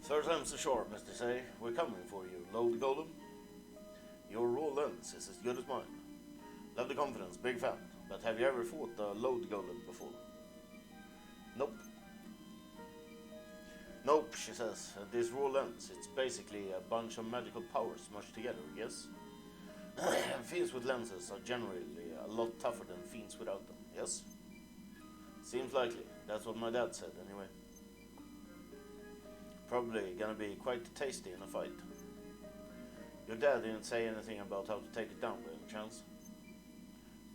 Third time's the charm, as they say. We're coming for you, Load Golem. Your raw lens is as good as mine. Love the confidence, big fan. But have you ever fought the Load Golem before? Nope. Nope, she says. This raw lens, it's basically a bunch of magical powers smushed together, yes? Fiends with lenses are generally a lot tougher than fiends without them, yes? Seems likely. That's what my dad said, anyway. Probably gonna be quite tasty in a fight. Your dad didn't say anything about how to take it down by any chance?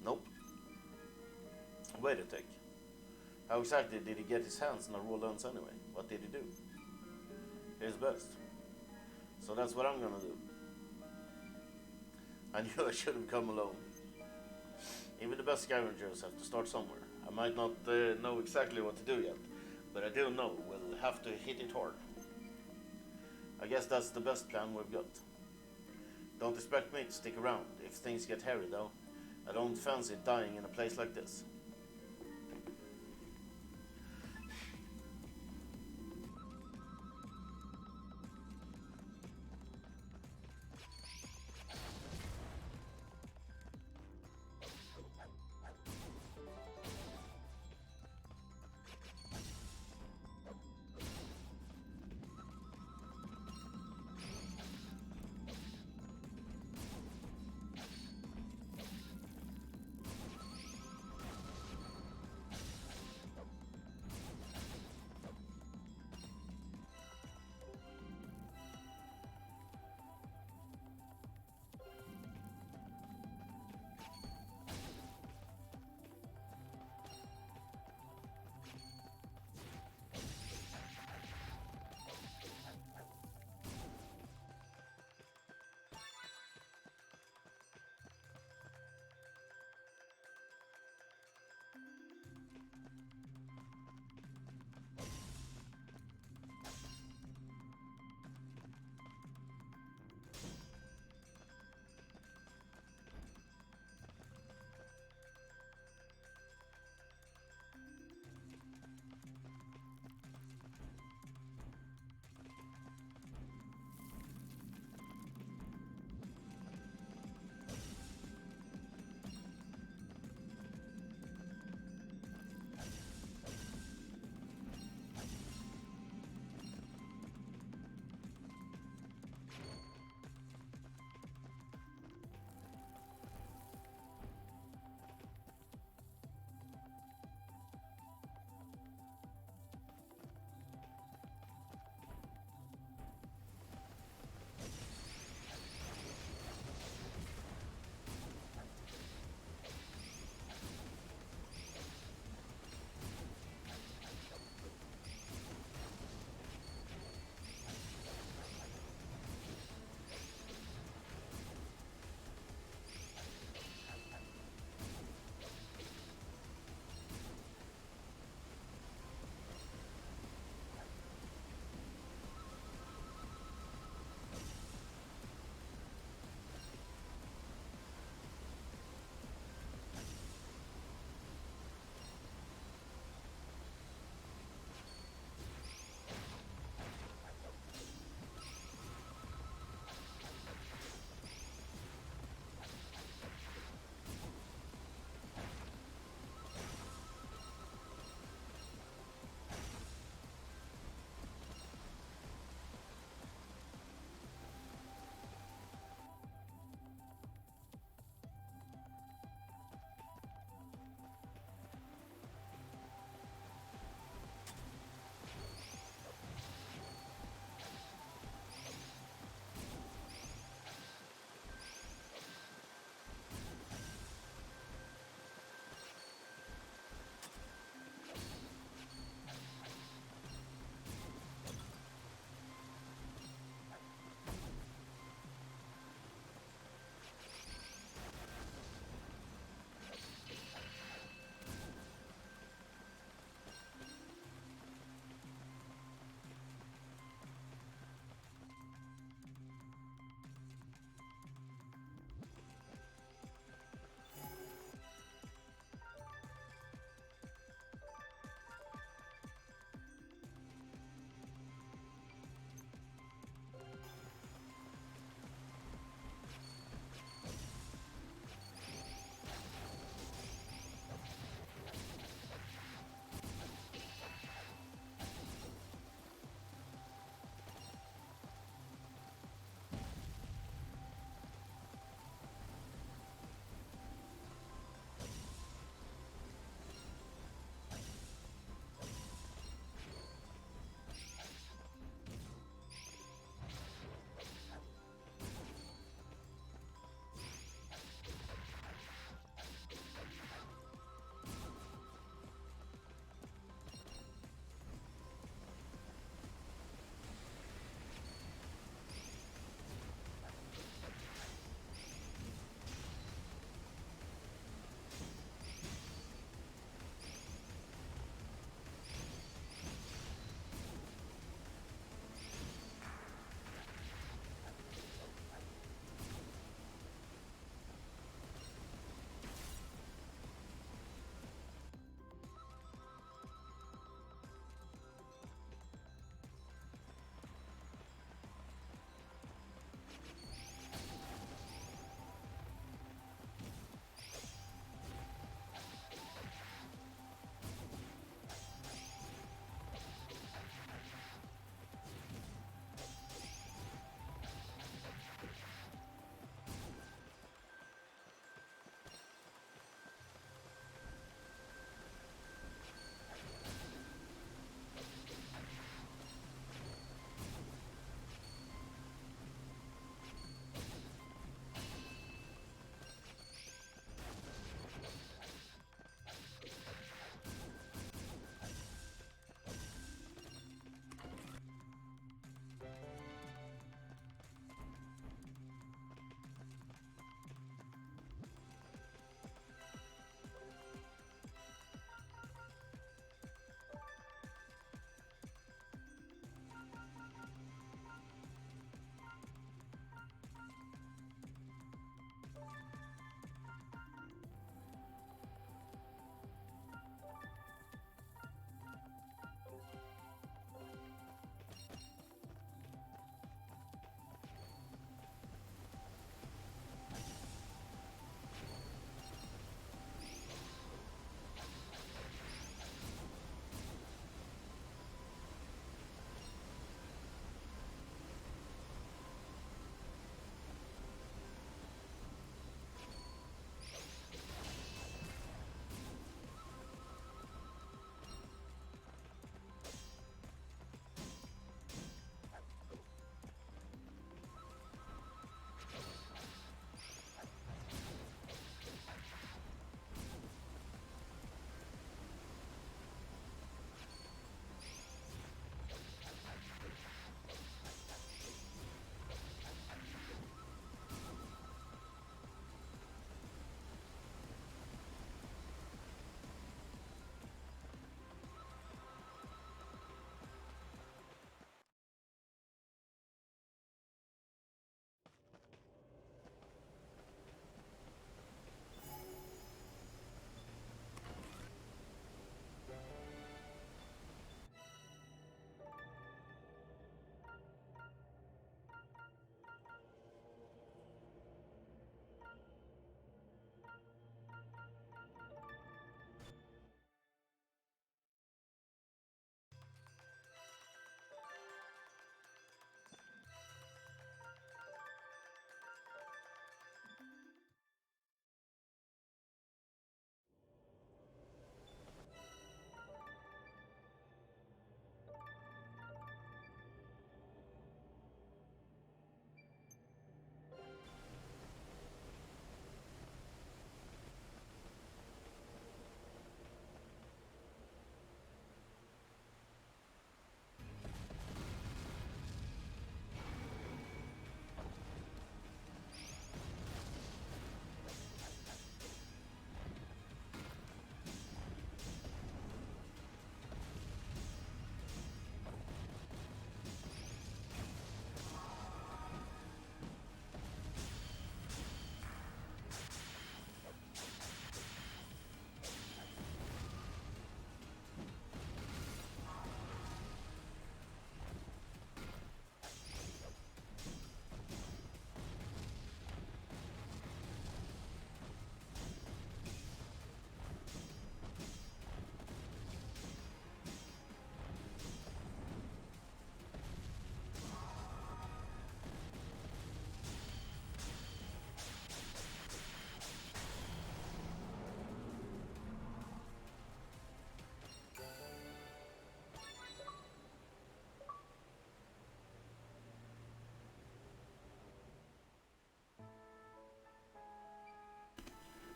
Nope. Wait a tick. How exactly did he get his hands on a raw lens anyway? What did he do? His best. So that's what I'm gonna do. I knew I should have come alone. Even the best scavengers have to start somewhere. I might not know exactly what to do yet, but I do know we'll have to hit it hard. I guess that's the best plan we've got. Don't expect me to stick around if things get hairy though. I don't fancy dying in a place like this.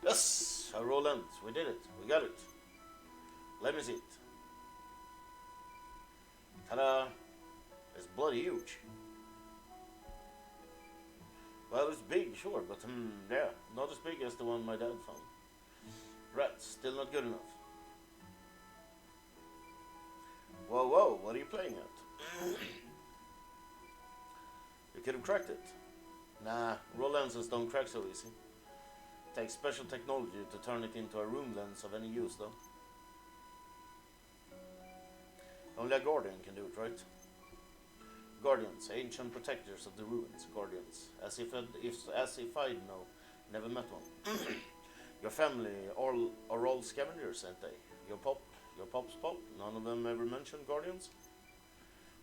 Yes, I roll ends. We did it. We got it. Let me see it. Ta-da! It's bloody huge. Well, it's big, sure, but yeah, not as big as the one my dad found. Rats, still not good enough. Whoa, whoa, what are you playing at? You could have cracked it. Nah, raw lenses don't crack so easy. Takes special technology to turn it into a room lens of any use, though. Only a guardian can do it, right? Guardians, ancient protectors of the ruins. Guardians, as if I'd know, never met one. Your family are all scavengers, ain't they? Your pop's pop. None of them ever mentioned guardians.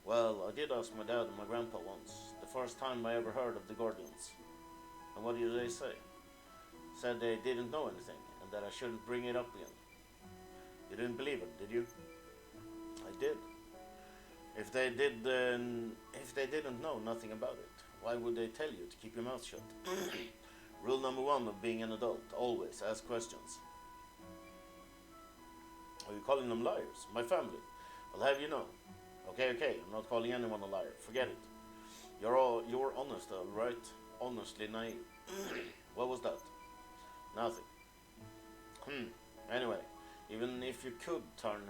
Well, I did ask my dad and my grandpa once, the first time I ever heard of the guardians. And what did they say? Said they didn't know anything and that I shouldn't bring it up again. You didn't believe it, did you? I did. If they didn't know nothing about it, why would they tell you to keep your mouth shut? Rule number 1 of being an adult: always ask questions. Are you calling them liars? My family. I'll have you know. Okay, I'm not calling anyone a liar. Forget it. You're honest, all right? Honestly naive. What was that? Nothing. Anyway, even if you could turn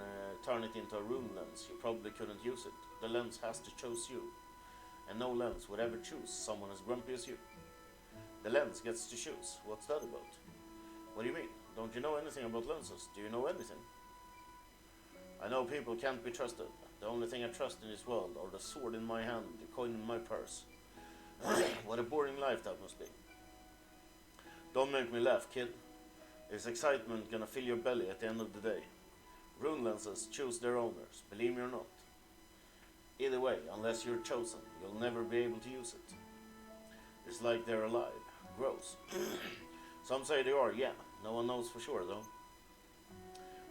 it into a room lens, you probably couldn't use it. The lens has to choose you, and no lens would ever choose someone as grumpy as you. The lens gets to choose. What's that about? What do you mean? Don't you know anything about lenses? Do you know anything? I know people can't be trusted. The only thing I trust in this world are the sword in my hand, the coin in my purse. What a boring life that must be. Don't make me laugh, kid. Is excitement gonna fill your belly at the end of the day? Rune lenses choose their owners, believe me or not. Either way, unless you're chosen, you'll never be able to use it. It's like they're alive. Gross. Some say they are, yeah. No one knows for sure, though.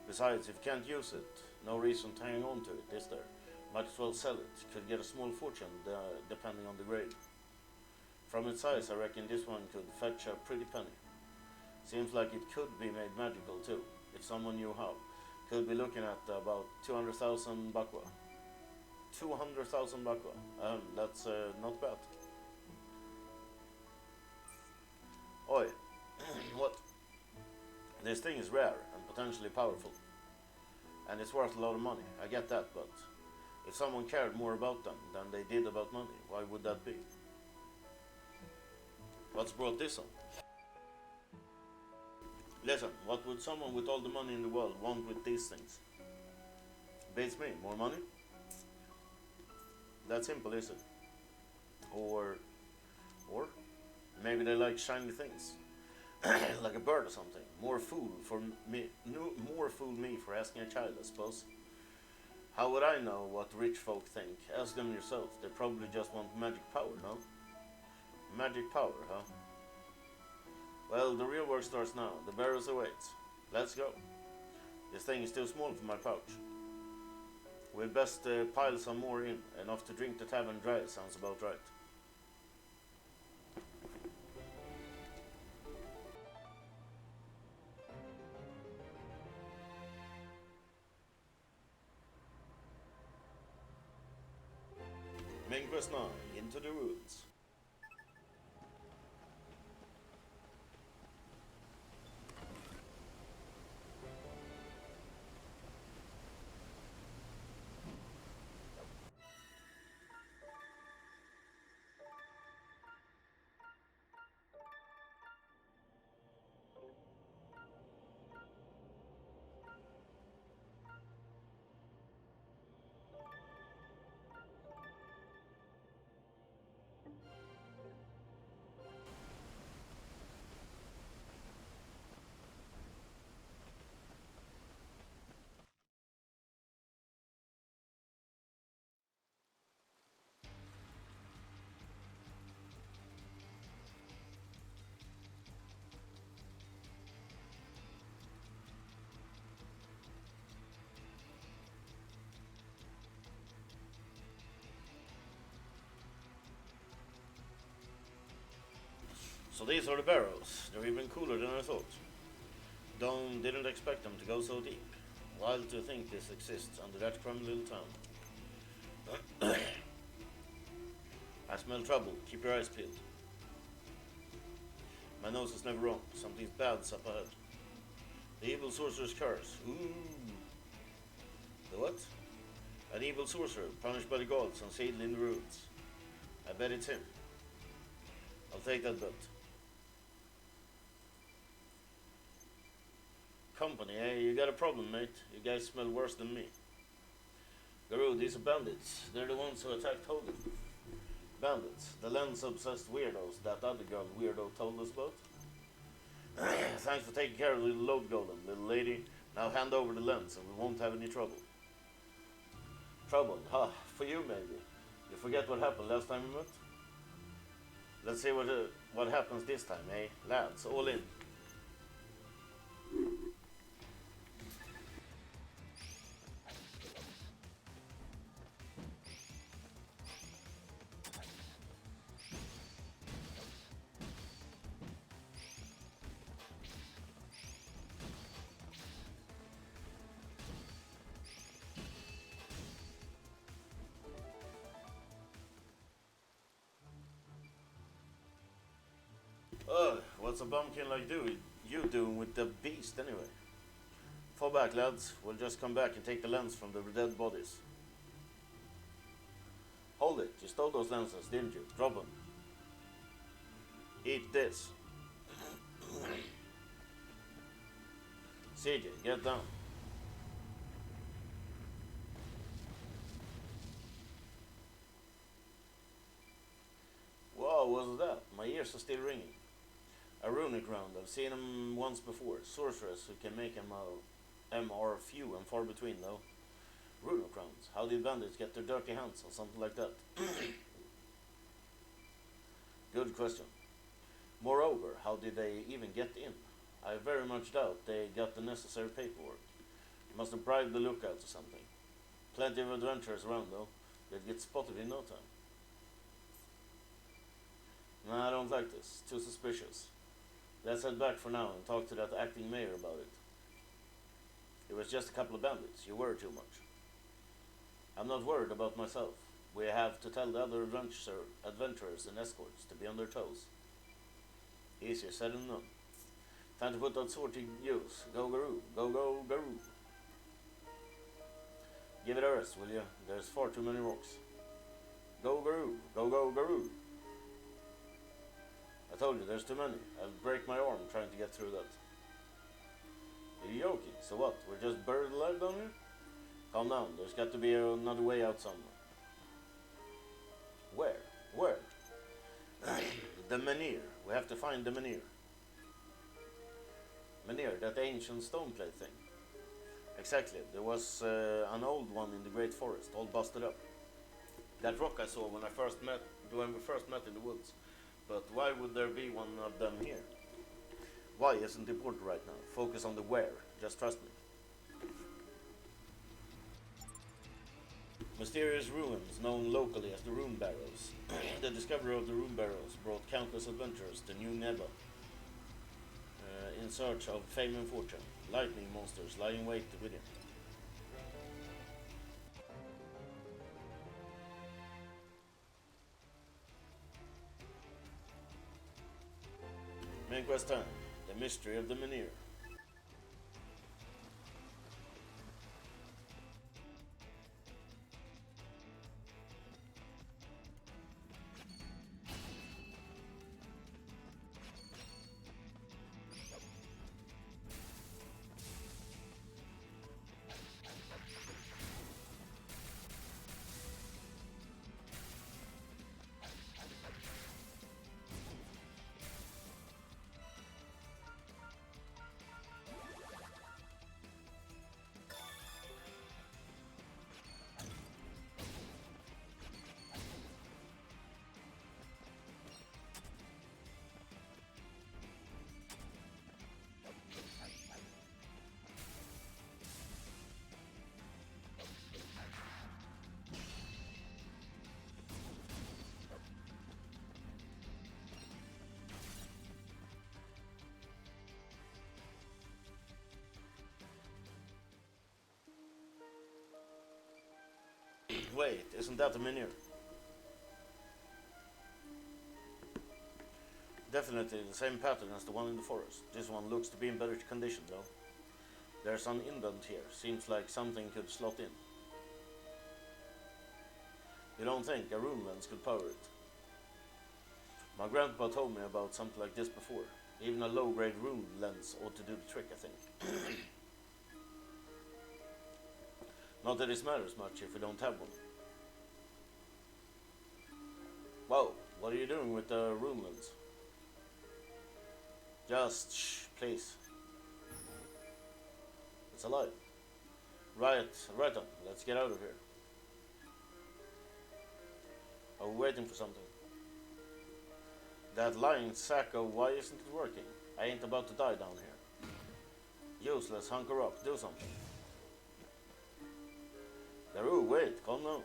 Besides, if you can't use it, no reason to hang on to it, is there? Might as well sell it. Could get a small fortune, depending on the grade. From its size, I reckon this one could fetch a pretty penny. Seems like it could be made magical, too, if someone knew how. Could be looking at about 200,000 bakwa. 200,000 bakwa. That's not bad. Oi. What? This thing is rare and potentially powerful. And it's worth a lot of money. I get that, but if someone cared more about them than they did about money, why would that be? What's brought this on? Listen, what would someone with all the money in the world want with these things? Beats me. More money? That simple, is it? Or maybe they like shiny things. Like a bird or something. More fool me for asking a child, I suppose. How would I know what rich folk think? Ask them yourself. They probably just want magic power, no? Magic power, huh? Well, the real work starts now. The barrels awaits. Let's go. This thing is too small for my pouch. We'll best pile some more in. Enough to drink the tavern dry, sounds about right. Main quest 9, Into the Ruins. So these are the barrels. They're even cooler than I thought. Didn't expect them to go so deep. Wild to think this exists under that crummy little town. I smell trouble. Keep your eyes peeled. My nose is never wrong. Something bad's up ahead. The evil sorcerer's curse. Ooh. The what? An evil sorcerer punished by the gods and sealed in the ruins. I bet it's him. I'll take that bet. Company, eh? You got a problem, mate. You guys smell worse than me. Garou, these are bandits. They're the ones who attacked Hogan. Bandits. The lens-obsessed weirdos that other girl weirdo told us about. Thanks for taking care of the little load golem, little lady. Now hand over the lens and we won't have any trouble. Trouble? Ha, for you maybe. You forget what happened last time we met? Let's see what happens this time, eh? Lads, all in. What's a bumpkin like you doing with the beast anyway? Fall back, lads. We'll just come back and take the lens from the dead bodies. Hold it. You stole those lenses, didn't you? Drop them. Eat this. CJ, get down. Whoa, what was that? My ears are still ringing. A runic round. I've seen them once before. Sorcerers who can make them are few and far between, though. Runic rounds. How did bandits get their dirty hands on something like that? Good question. Moreover, how did they even get in? I very much doubt they got the necessary paperwork. Must have bribed the lookouts or something. Plenty of adventurers around, though. They'd get spotted in no time. Nah, I don't like this. Too suspicious. Let's head back for now and talk to that acting mayor about it. It was just a couple of bandits. You worry too much. I'm not worried about myself. We have to tell the other adventurers and escorts to be on their toes. Easier said than done. Time to put that sword to use. Go Garou. Go, go, Garou. Give it a rest, will you? There's far too many rocks. Go Garou. Go, go, Garou. I told you, there's too many. I'll break my arm trying to get through that. You're joking. So what? We're just buried alive down here? Calm down. There's got to be another way out somewhere. Where? Where? The menhir. We have to find the menhir. Menhir, that ancient stone plate thing. Exactly. There was an old one in the Great Forest, all busted up. That rock I saw when we first met in the woods. But why would there be one of them here? Why isn't important right now. Focus on the where. Just trust me. Mysterious ruins known locally as the Rune Barrows. The discovery of the Rune Barrows brought countless adventurers to New Neba in search of fame and fortune. Lightning monsters lie in wait within. Main quest time. The mystery of the menhir. Wait, isn't that a minier? Definitely the same pattern as the one in the forest. This one looks to be in better condition though. There's an indent here. Seems like something could slot in. You don't think a rune lens could power it? My grandpa told me about something like this before. Even a low-grade rune lens ought to do the trick, I think. Not that this matters much if we don't have one. Whoa, what are you doing with the rune lens? Just shh, please. It's alive. Right on, let's get out of here. Are we waiting for something? That lying sack of why isn't it working? I ain't about to die down here. Useless, hunker up, do something. Daru, wait, calm down.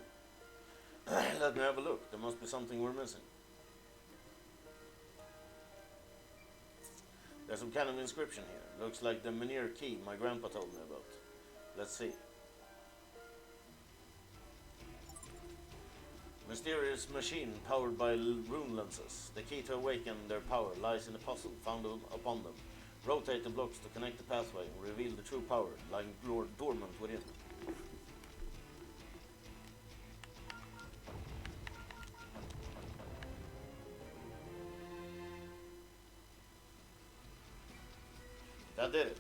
Let me have a look, there must be something we're missing. There's some kind of inscription here. Looks like the Menhir key my grandpa told me about. Let's see. Mysterious machine powered by rune lenses. The key to awaken their power lies in the puzzle found upon them. Rotate the blocks to connect the pathway and reveal the true power lying dormant within. That did it.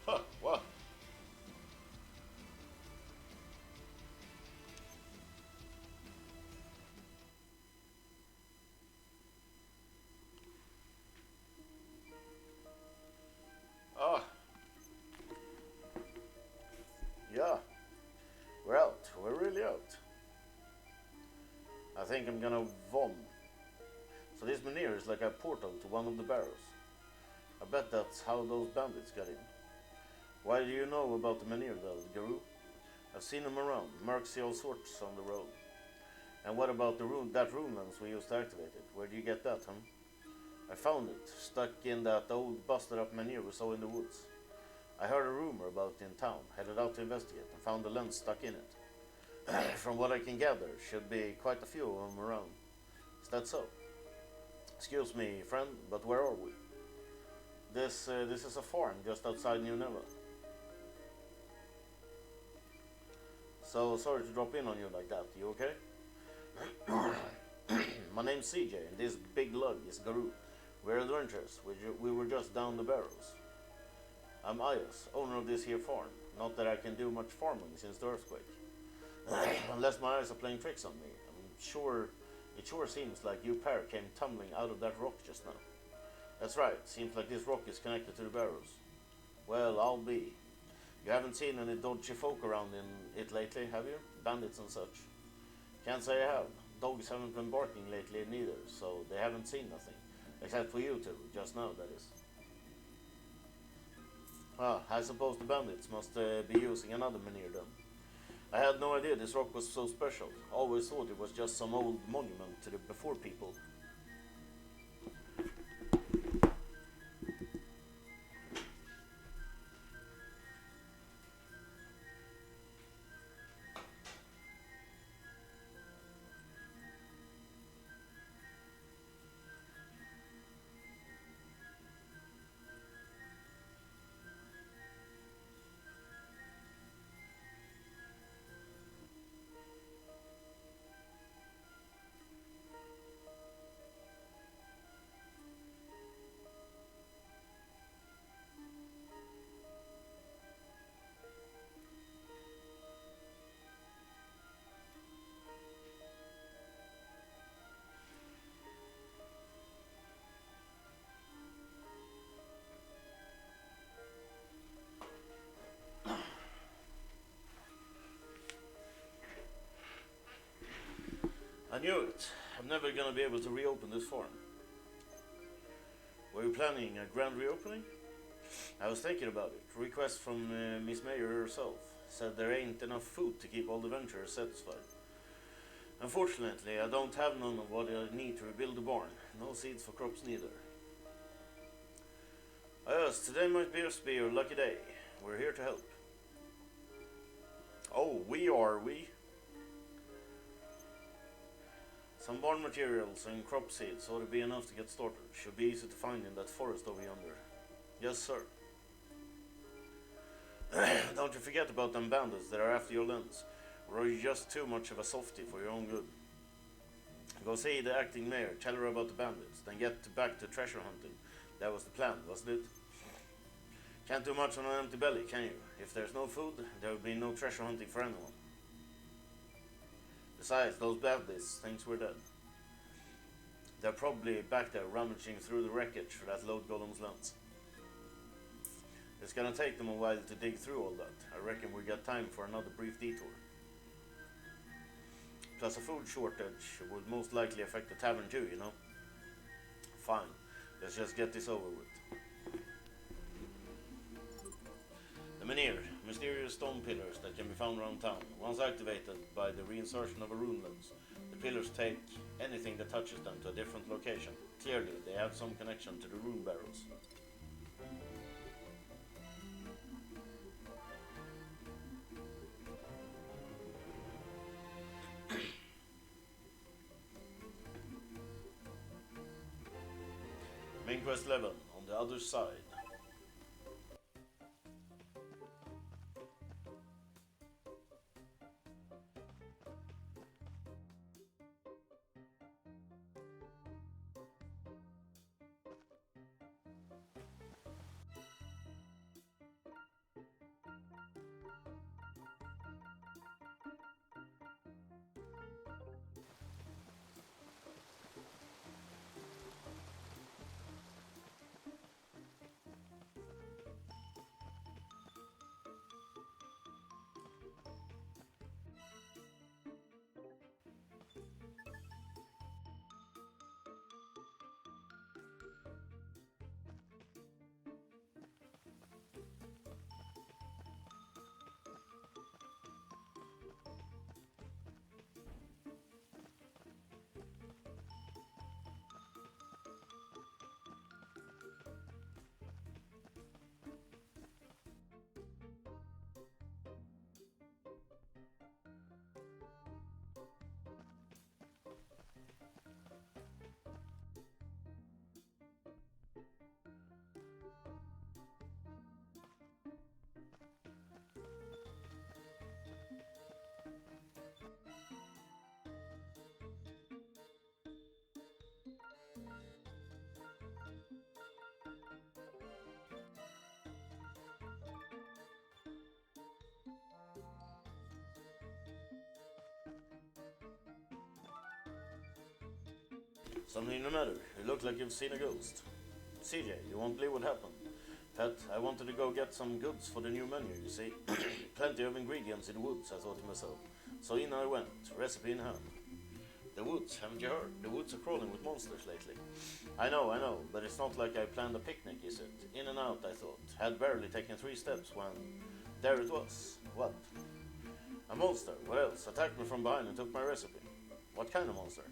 Huh, what? Ah. Yeah. We're out. We're really out. I think I'm gonna vom. So this Menhir is like a portal to one of the barrows. I bet that's how those bandits got in. Why do you know about the Menhir though, Garou? I've seen them around. Mercs see all sorts on the road. And what about the that rune lens we used to activate it? Where do you get that, huh? I found it, stuck in that old busted up Menhir we saw in the woods. I heard a rumor about it in town, headed out to investigate, and found the lens stuck in it. From what I can gather, should be quite a few of them around. Is that so? Excuse me, friend, but where are we? This is a farm just outside New Neva. So sorry to drop in on you like that. You okay? My name's CJ, and this big lug is Garou. We're adventurers. We were just down the barrows. I'm Ayas, owner of this here farm. Not that I can do much farming since the earthquake. Unless my eyes are playing tricks on me. It sure seems like you pair came tumbling out of that rock just now. That's right, seems like this rock is connected to the barrows. Well, I'll be. You haven't seen any dodgy folk around in it lately, have you? Bandits and such. Can't say I have. Dogs haven't been barking lately neither, so they haven't seen nothing. Except for you two, just now, that is. I suppose the bandits must be using another Menhir then. I had no idea this rock was so special. Always thought it was just some old monument to the before people. I knew it. I'm never gonna be able to reopen this farm. Were you planning a grand reopening? I was thinking about it. Request from Miss Mayor herself. Said there ain't enough food to keep all the venturers satisfied. Unfortunately, I don't have none of what I need to rebuild the barn. No seeds for crops neither. Yes, today might be your lucky day. We're here to help. Oh, we are we. Some barn materials and crop seeds ought to be enough to get started. Should be easy to find in that forest over yonder. Yes, sir. Don't you forget about them bandits that are after your lens. Or are you just too much of a softy for your own good? Go see the acting mayor, tell her about the bandits, then get back to treasure hunting. That was the plan, wasn't it? Can't do much on an empty belly, can you? If there's no food, there will be no treasure hunting for anyone. Besides, those bandits think we're dead. They're probably back there rummaging through the wreckage for that load golem's lens. It's gonna take them a while to dig through all that. I reckon we got time for another brief detour. Plus a food shortage would most likely affect the tavern too, you know? Fine, let's just get this over with. The menhir, mysterious stone pillars that can be found around town. Once activated by the reinsertion of a rune lens, the pillars take anything that touches them to a different location. Clearly, they have some connection to the rune barrels. Main quest 11, on the other side. Something the matter? You look like you've seen a ghost. CJ, you won't believe what happened. Pet, I wanted to go get some goods for the new menu, you see. Plenty of ingredients in the woods, I thought to myself. So in I went, recipe in hand. The woods, haven't you heard? The woods are crawling with monsters lately. I know, but it's not like I planned a picnic, is it? In and out, I thought. Had barely taken 3 steps when... there it was. What? A monster. What else? Attacked me from behind and took my recipe. What kind of monster?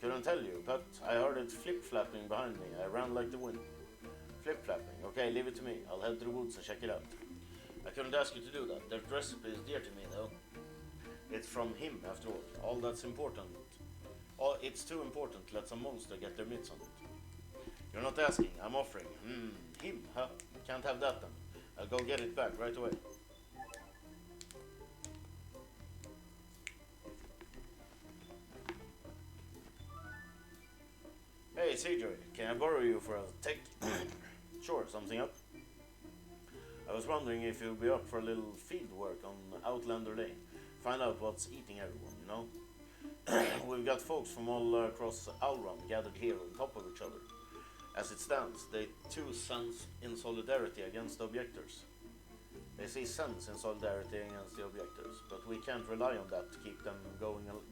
Couldn't tell you, but I heard it flip-flapping behind me. I ran like the wind. Flip-flapping. Okay, leave it to me. I'll head to the woods and check it out. I couldn't ask you to do that. That recipe is dear to me, though. It's from him, after all. All that's important. It's too important to let some monster get their mitts on it. You're not asking. I'm offering. Him, huh? Can't have that then. I'll go get it back right away. Hey, CJ, can I borrow you for a tech? Sure, something up? I was wondering if you'd be up for a little field work on Outlander Lane. Find out what's eating everyone, you know? We've got folks from all across Alron gathered here on top of each other. As it stands, they too sense in solidarity against the objectors. They see sense in solidarity against the objectors, but we can't rely on that to keep them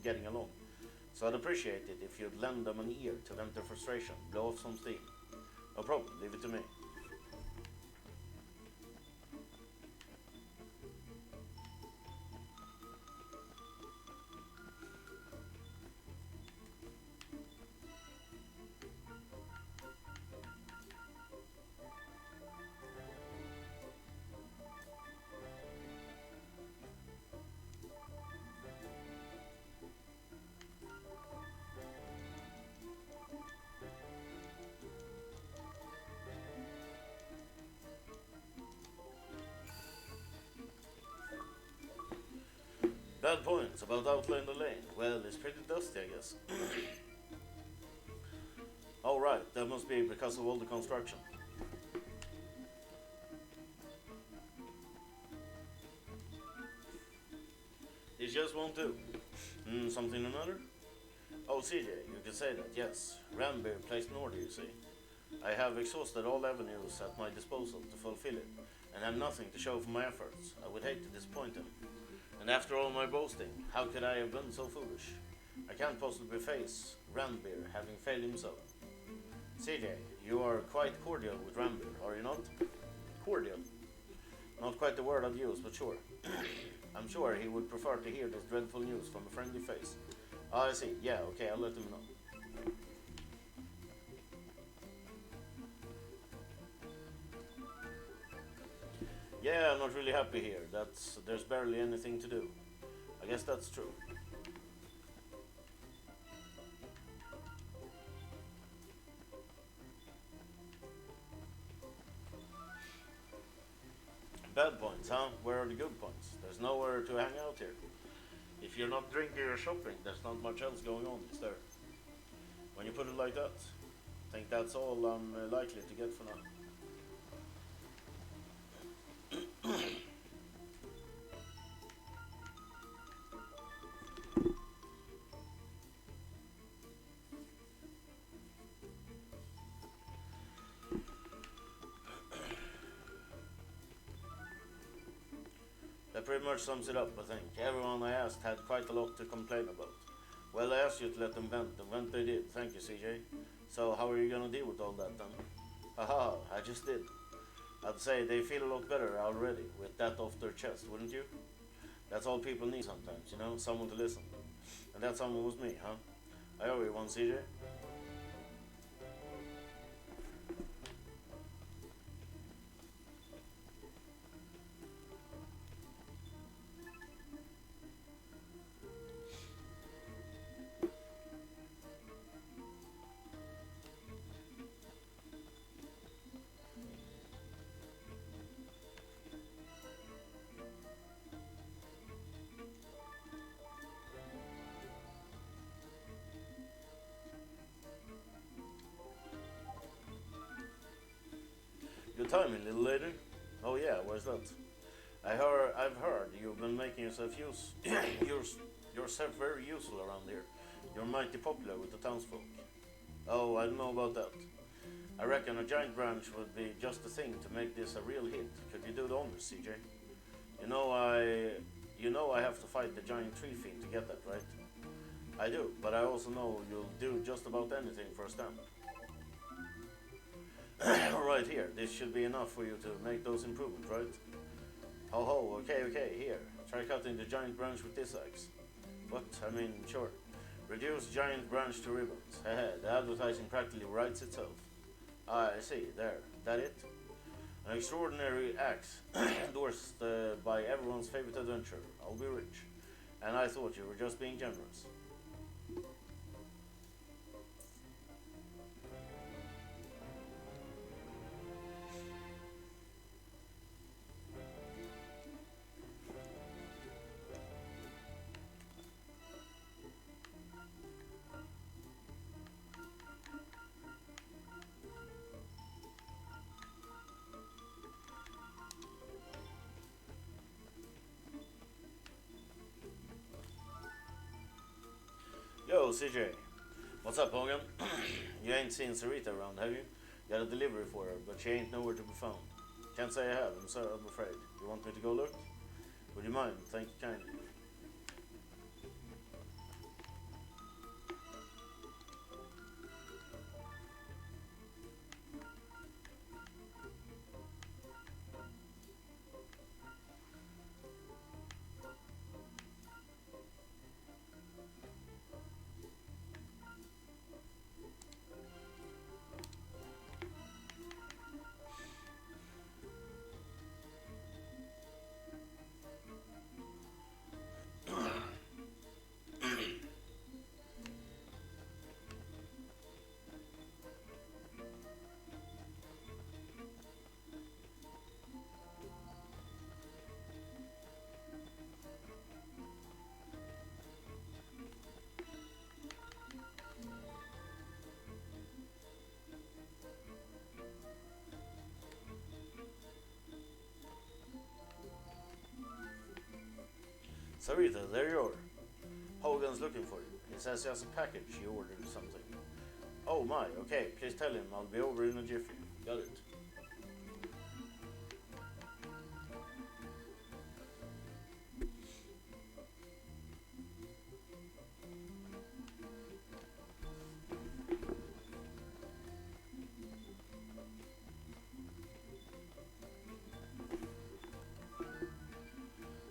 getting along. So I'd appreciate it if you'd lend them an ear to vent their frustration, blow off some steam. No problem, leave it to me. Bad points about outline the lane. Well, it's pretty dusty, I guess. Oh right, that must be because of all the construction. It just won't do. Something or another? Oh, CJ, you can say that, yes. Ranbeer placed an order, you see. I have exhausted all avenues at my disposal to fulfill it, and have nothing to show for my efforts. I would hate to disappoint him. And after all my boasting, how could I have been so foolish? I can't possibly face Ranbeer having failed himself. CJ, you are quite cordial with Ranbeer, are you not? Cordial? Not quite the word I'd use, but sure. I'm sure he would prefer to hear this dreadful news from a friendly face. I see. Yeah, okay, I'll let him know. Yeah, I'm not really happy here. There's barely anything to do. I guess that's true. Bad points, huh? Where are the good points? There's nowhere to hang out here. If you're not drinking or shopping, there's not much else going on, is there? When you put it like that, I think that's all I'm likely to get for now. That pretty much sums it up, I think. Everyone I asked had quite a lot to complain about. Well, I asked you to let them vent, and vent they did. Thank you, CJ. So, how are you gonna deal with all that then? Haha, I just did. I'd say they feel a lot better already with that off their chest, wouldn't you? That's all people need sometimes, you know? Someone to listen. And that someone was me, huh? I owe you one, CJ. Good timing, little lady. Oh yeah, where's that? I've heard you've been making yourself very useful around here. You're mighty popular with the townsfolk. Oh, I don't know about that. I reckon a giant branch would be just the thing to make this a real hit. Could you do the honors, CJ? You know I have to fight the giant tree fiend to get that, right? I do, but I also know you'll do just about anything for a stamp. Right here, this should be enough for you to make those improvements, right? Ho ho, okay, here. Try cutting the giant branch with this axe. What? I mean, sure. Reduce giant branch to ribbons. Hehe, the advertising practically writes itself. Ah, I see, there. That it? An extraordinary axe, endorsed by everyone's favorite adventurer. I'll be rich. And I thought you were just being generous. Yo, CJ. What's up, Hogan? You ain't seen Sarita around, have you? Got a delivery for her, but she ain't nowhere to be found. Can't say I have, I'm afraid. You want me to go look? Would you mind? Thank you kindly. Sarita, there you are. Hogan's looking for you. He says he has a package. He ordered something. Oh my, okay. Please tell him I'll be over in a jiffy. Got it.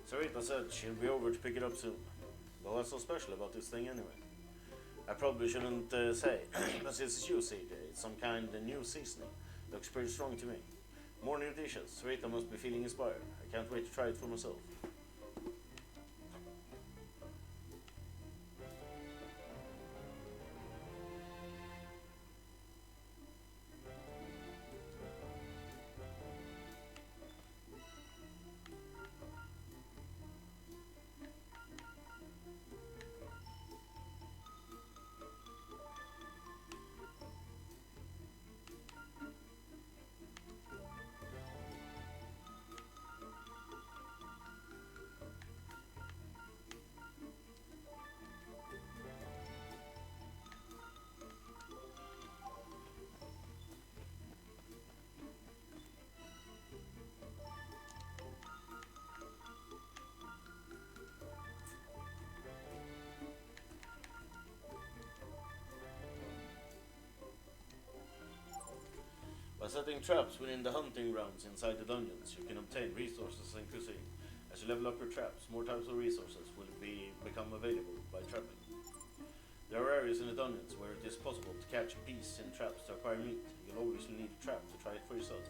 Sarita said she'll be over to pick it up soon. But what's so special about this thing anyway? I probably shouldn't say, but since it's you, CJ, it's some kind of new seasoning. Looks pretty strong to me. More new dishes. Sarita must be feeling inspired. I can't wait to try it for myself. By setting traps within the hunting grounds inside the dungeons, you can obtain resources and cuisine. As you level up your traps, more types of resources will become available by trapping. There are areas in the dungeons where it is possible to catch beasts in traps to acquire meat. You'll obviously need a trap to try it for yourself.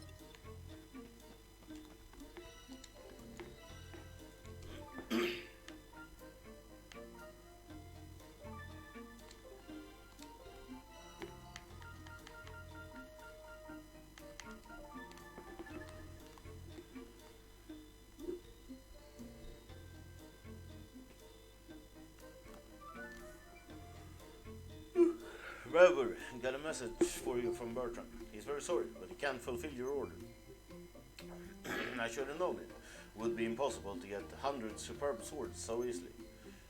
Robber, got a message for you from Bertrand. He's very sorry, but he can't fulfill your order. I should have known it. Would be impossible to get 100 superb swords so easily.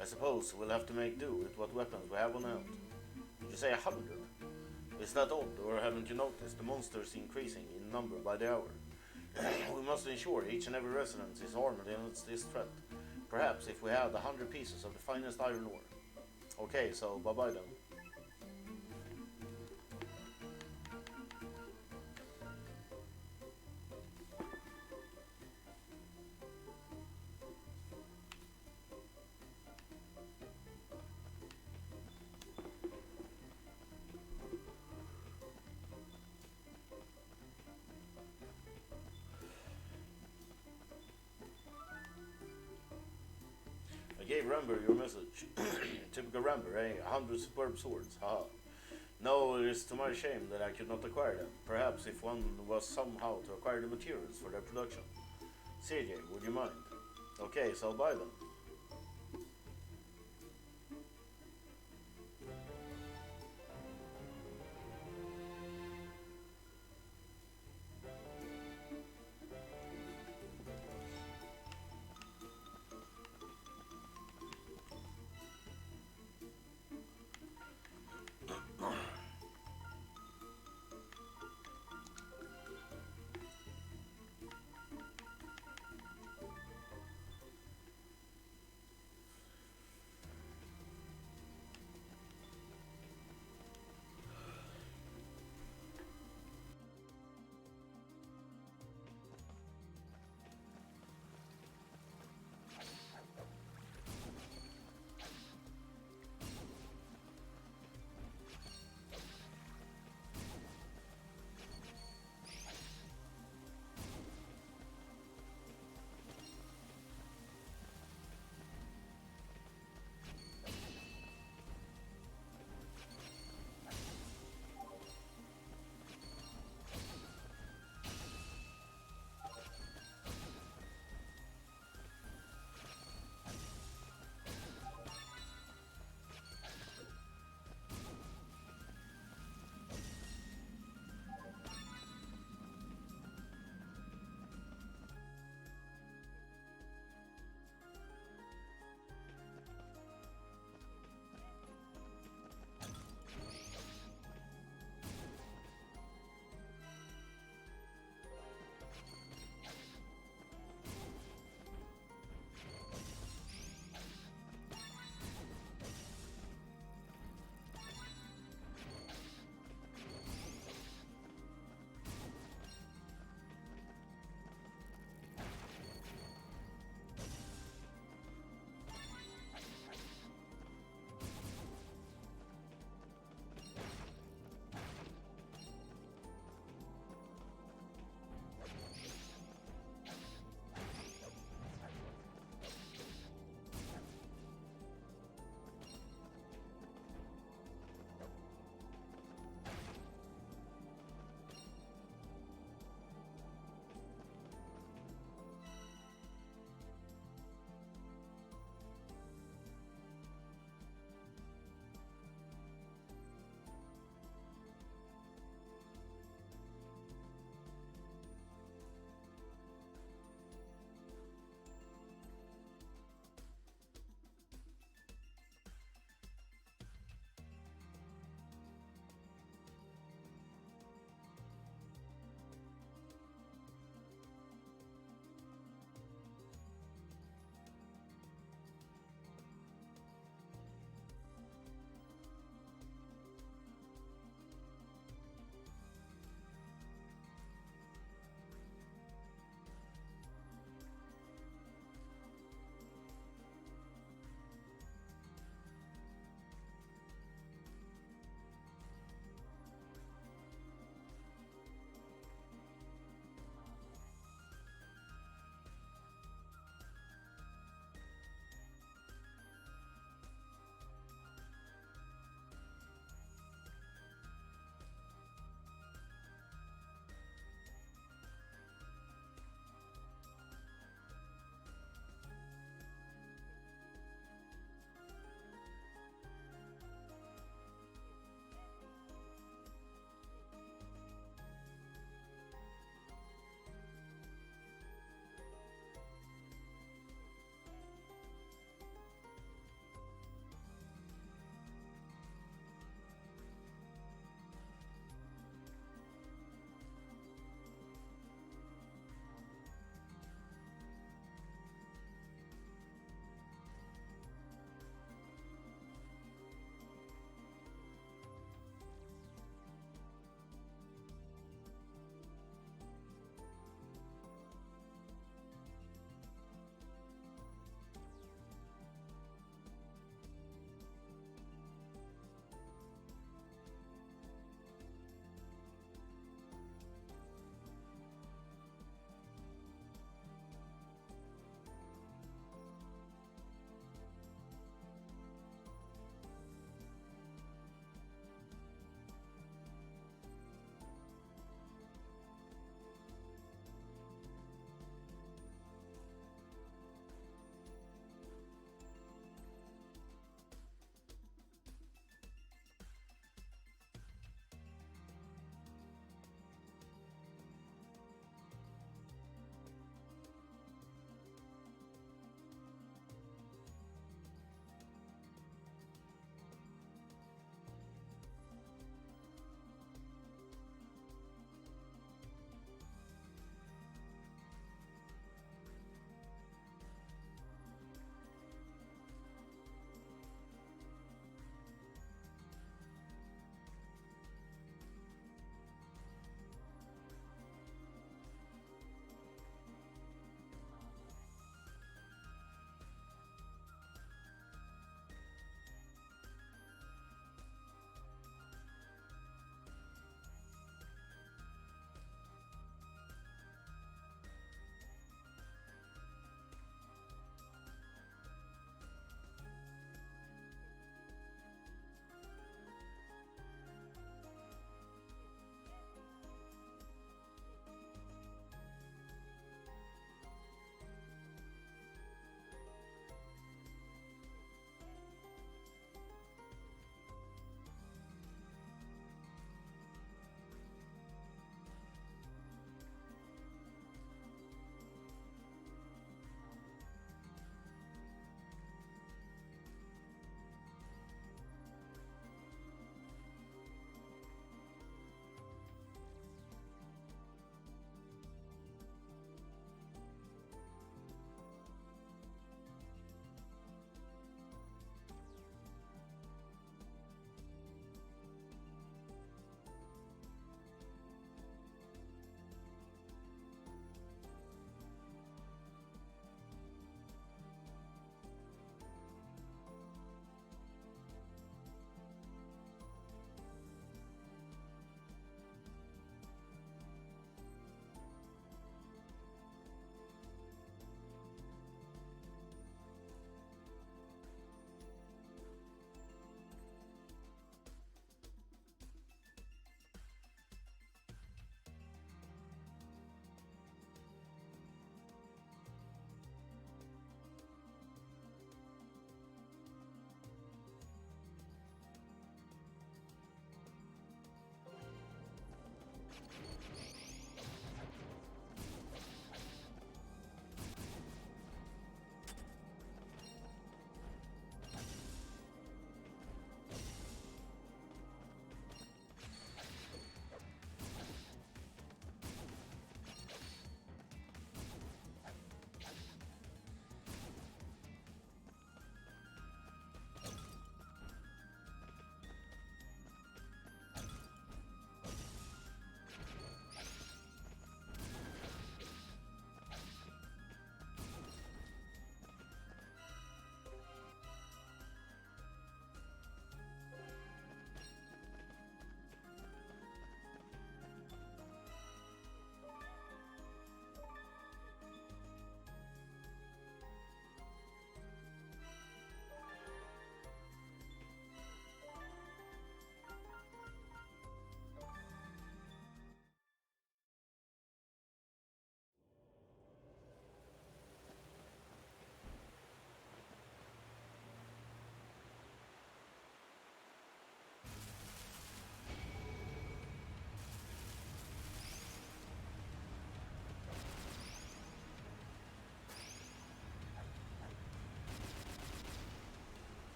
I suppose we'll have to make do with what weapons we have on hand. Did you say 100? Is that odd, or haven't you noticed the monsters increasing in number by the hour? We must ensure each and every resident is armored against this threat. Perhaps if we had 100 pieces of the finest iron ore. Okay, so bye-bye then. I gave Ramber your message. Typical Ramber, eh? 100 superb swords, haha. No, it is to my shame that I could not acquire them. Perhaps if one was somehow to acquire the materials for their production. CJ, would you mind? Okay, so I'll buy them.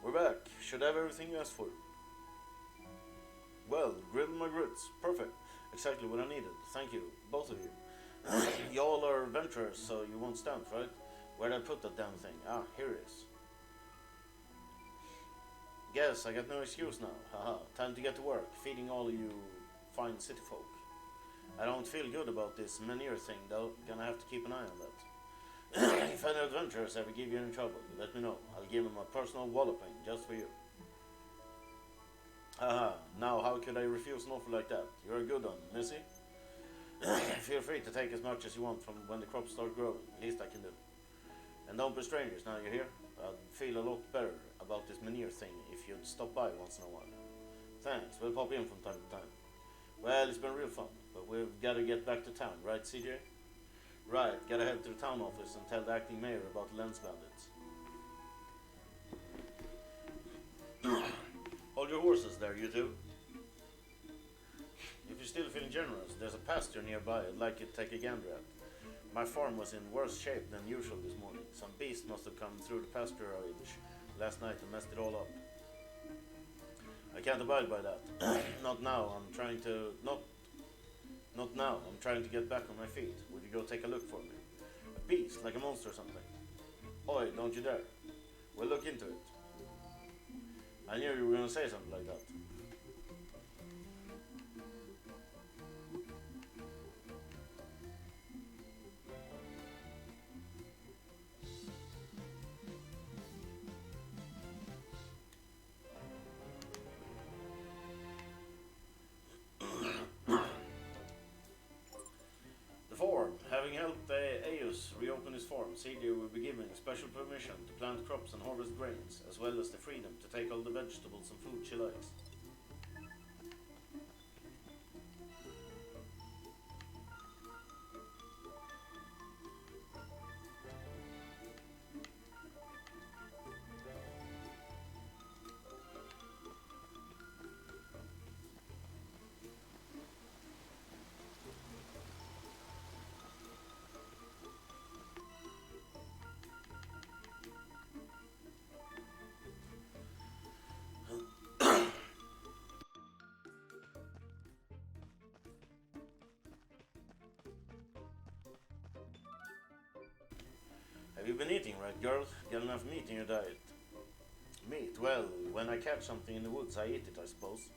We're back. Should have everything you asked for. Well, grill my grits. Perfect. Exactly what I needed. Thank you, both of you. Y'all are adventurers, so you want stamps, right? Where'd I put that damn thing? Ah, here it is. Guess I got no excuse now. Haha. Time to get to work, feeding all you fine city folk. I don't feel good about this Menhir thing, though. Gonna have to keep an eye on that. If any adventurers ever give you any trouble, let me know. I'll give them a personal walloping just for you. Haha, now how could I refuse an offer like that? You're a good one, Missy. Feel free to take as much as you want from when the crops start growing. Least I can do. And don't be strangers now you're here. I'd feel a lot better about this Menhir thing if you'd stop by once in a while. Thanks, we'll pop in from time to time. Well, it's been real fun, but we've got to get back to town, right, CJ? Right, gotta head to the town office and tell the acting mayor about the lens bandits. Hold your horses there, you two. If you're still feeling generous, there's a pasture nearby I'd like you to take a gander at. My farm was in worse shape than usual this morning. Some beast must have come through the pasturage last night and messed it all up. I can't abide by that. Not now. Not now. I'm trying to get back on my feet. Would you go take a look for me? A beast, like a monster or something. Oi, don't you dare. We'll look into it. I knew you were gonna say something like that. Having helped Eiyuden reopen his farm, CJ will be given special permission to plant crops and harvest grains, as well as the freedom to take all the vegetables and food she likes. Have you been eating right, girl? Get enough meat in your diet. Meat? Well, when I catch something in the woods, I eat it, I suppose.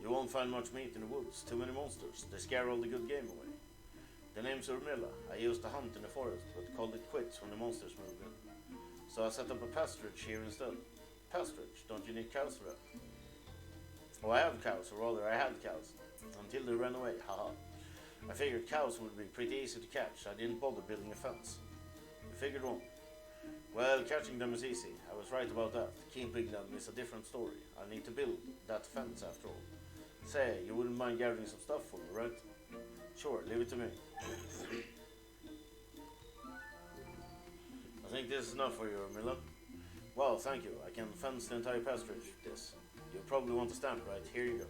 You won't find much meat in the woods. Too many monsters. They scare all the good game away. The name's Urmilla. I used to hunt in the forest, but called it quits when the monsters moved in. So I set up a pasturage here instead. Pasturage? Don't you need cows for that? Oh, I have cows, or rather I had cows. Until they ran away, haha. I figured cows would be pretty easy to catch. I didn't bother building a fence. Figured one. Well, catching them is easy. I was right about that. Keeping them is a different story. I need to build that fence after all. Say, you wouldn't mind gathering some stuff for me, right? Sure, leave it to me. I think this is enough for you, Milla. Well, thank you. I can fence the entire pasturage with this. You'll probably want a stamp, right? Here you go.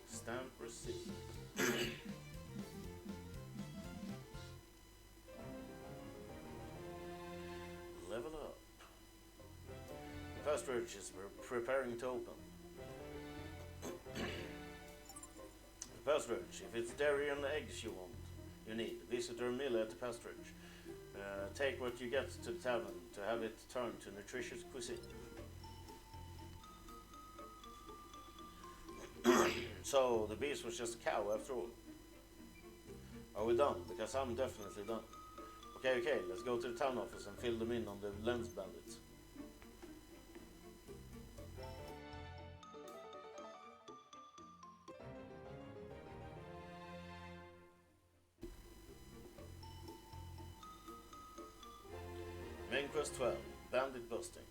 Stamp receipt. Level up. The pasturage is preparing to open. The pasturage, if it's dairy and eggs you need, visit Urmilla at the pasturage. Take what you get to the tavern to have it turned to nutritious cuisine. So, the beast was just a cow after all. Are we done? Because I'm definitely done. Okay, let's go to the town office and fill them in on the lens bandits. Main quest 12, bandit busting.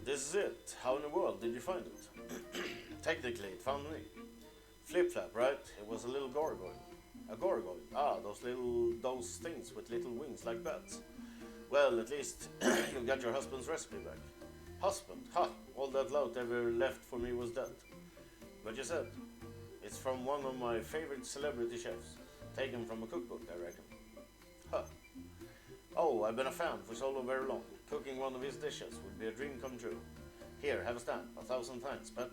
this is it. How in the world did you find it? Technically, it found me. Flip-flap, right? It was a little gargoyle. A gargoyle? Ah, those things with little wings like bats. Well, at least you got your husband's recipe back. Husband? Ha! All that lout ever left for me was dead. But you said, it's from one of my favorite celebrity chefs. Taken from a cookbook, I reckon. Huh. Oh, I've been a fan for so very long. Cooking one of his dishes would be a dream come true. Here, have a stand. 1,000 thanks, pet.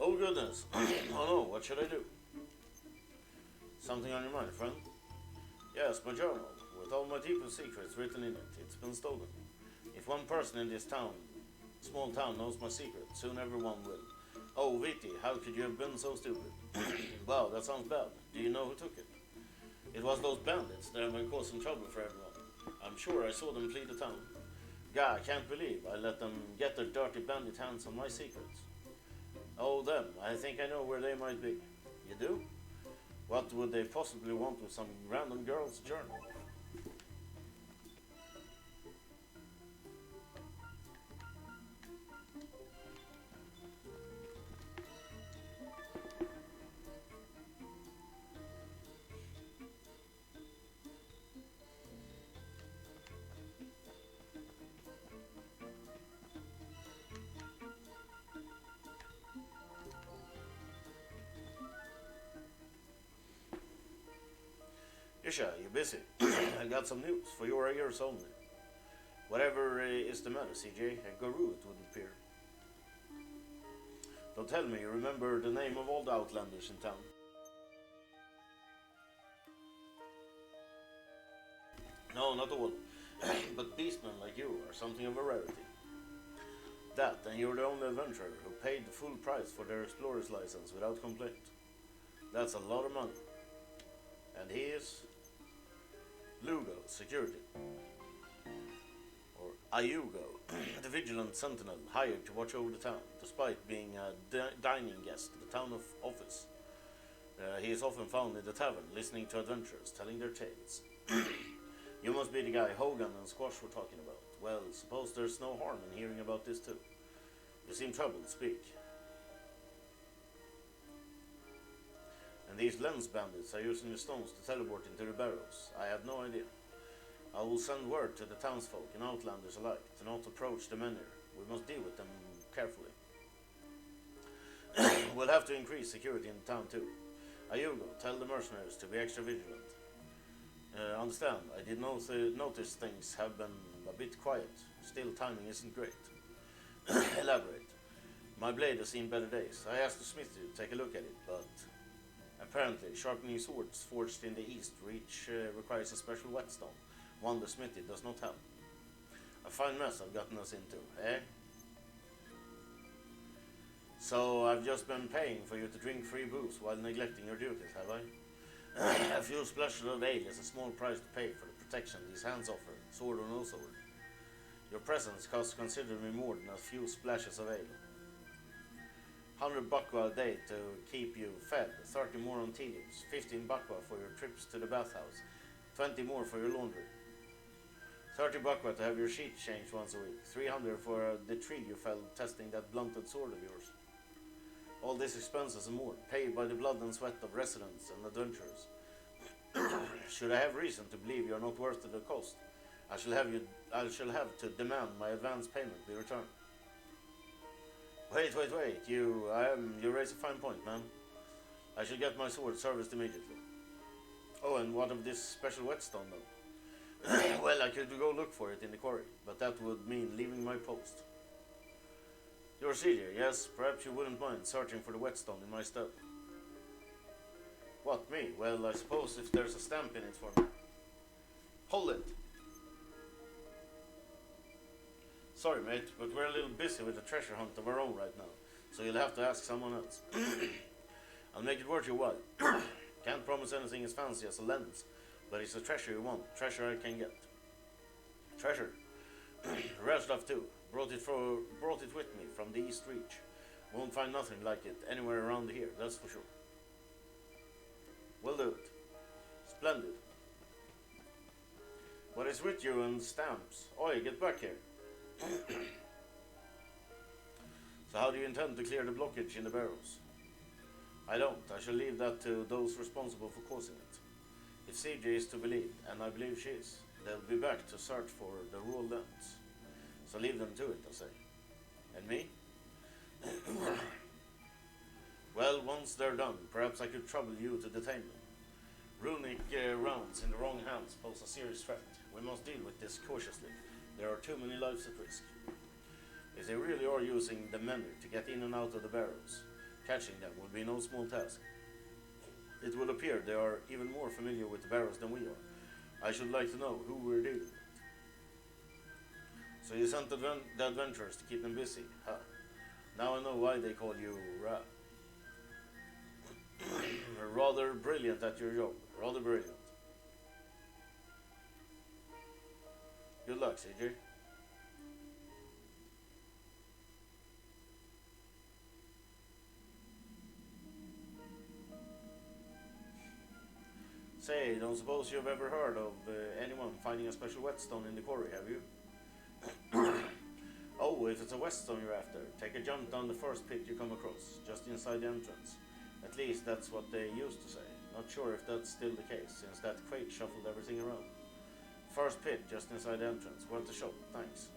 Oh goodness. Oh no, what should I do? Something on your mind, friend? Yes, my journal, with all my deepest secrets written in it. It's been stolen. If one person in this small town knows my secret, soon everyone will. Oh, Viti, how could you have been so stupid? Wow, that sounds bad. Do you know who took it? It was those bandits that have been causing trouble for everyone. I'm sure I saw them flee the town. Gah, I can't believe I let them get their dirty bandit hands on my secrets. Oh, them. I think I know where they might be. You do? What would they possibly want with some random girl's journal? Isha, you busy? I got some news for your ears only. Whatever is the matter, CJ, a guru it wouldn't appear. Don't tell me you remember the name of all the outlanders in town. No, not all. But beastmen like you are something of a rarity. That, and you're the only adventurer who paid the full price for their explorer's license without complaint. That's a lot of money. And he is Lugo, security. Or Eiyuden, the vigilant sentinel hired to watch over the town, despite being a dining guest at the town office. He is often found in the tavern, listening to adventurers, telling their tales. You must be the guy Hogan and Squash were talking about. Well, suppose there's no harm in hearing about this too. You seem troubled, speak. And these lens bandits are using the stones to teleport into the barrows. I had no idea. I will send word to the townsfolk and outlanders alike to not approach the men here. We must deal with them carefully. We'll have to increase security in the town too. Ayugo, tell the mercenaries to be extra vigilant. Understand, I did notice things have been a bit quiet. Still, timing isn't great. Elaborate. My blade has seen better days. I asked the smith to take a look at it, but apparently sharpening swords forged in the east requires a special whetstone, one the smithy does not have. A fine mess I've gotten us into, eh? So I've just been paying for you to drink free booze while neglecting your duties, have I? A few splashes of ale is a small price to pay for the protection these hands offer, sword or no sword. Your presence costs considerably more than a few splashes of ale. 100 bakwa a day to keep you fed, 30 more on tea leaves, 15 bakwa for your trips to the bathhouse, 20 more for your laundry. 30 bakwa to have your sheets changed once a week, 300 for the tree you felled testing that blunted sword of yours. All these expenses and more, paid by the blood and sweat of residents and adventurers. Should I have reason to believe you are not worth the cost, I shall have to demand my advance payment be returned. Wait, you raise a fine point, man. I shall get my sword serviced immediately. Oh, and what of this special whetstone, though? Well, I could go look for it in the quarry, but that would mean leaving my post. You're CJ, yes? Perhaps you wouldn't mind searching for the whetstone in my stuff. What, me? Well, I suppose if there's a stamp in it for me. Hold it! Sorry, mate, but we're a little busy with a treasure hunt of our own right now, so you'll have to ask someone else. I'll make it worth your while. Can't promise anything as fancy as a lens, but it's a treasure you want, treasure I can get. Treasure. Rare stuff too. Brought it with me from the East Reach. Won't find nothing like it anywhere around here, that's for sure. We'll do it. Splendid. What is with you and stamps? Oi, get back here. So how do you intend to clear the blockage in the barrows? I don't. I shall leave that to those responsible for causing it. If CJ is to believe, and I believe she is, they'll be back to search for the rule lens. So leave them to it, I say. And me? Well, once they're done, perhaps I could trouble you to detain them. Runic rounds in the wrong hands pose a serious threat. We must deal with this cautiously. There are too many lives at risk. If they really are using the menu to get in and out of the barrels, catching them will be no small task. It will appear they are even more familiar with the barrels than we are. I should like to know who we're dealing with. So you sent the adventurers to keep them busy, huh? Now I know why they call you rather brilliant at your job. Rather brilliant. Good luck, CJ. Say, don't suppose you've ever heard of anyone finding a special whetstone in the quarry, have you? Oh, if it's a whetstone you're after, take a jump down the first pit you come across, just inside the entrance. At least that's what they used to say. Not sure if that's still the case, since that quake shuffled everything around. First pit, just inside the entrance. Worth the shot, thanks.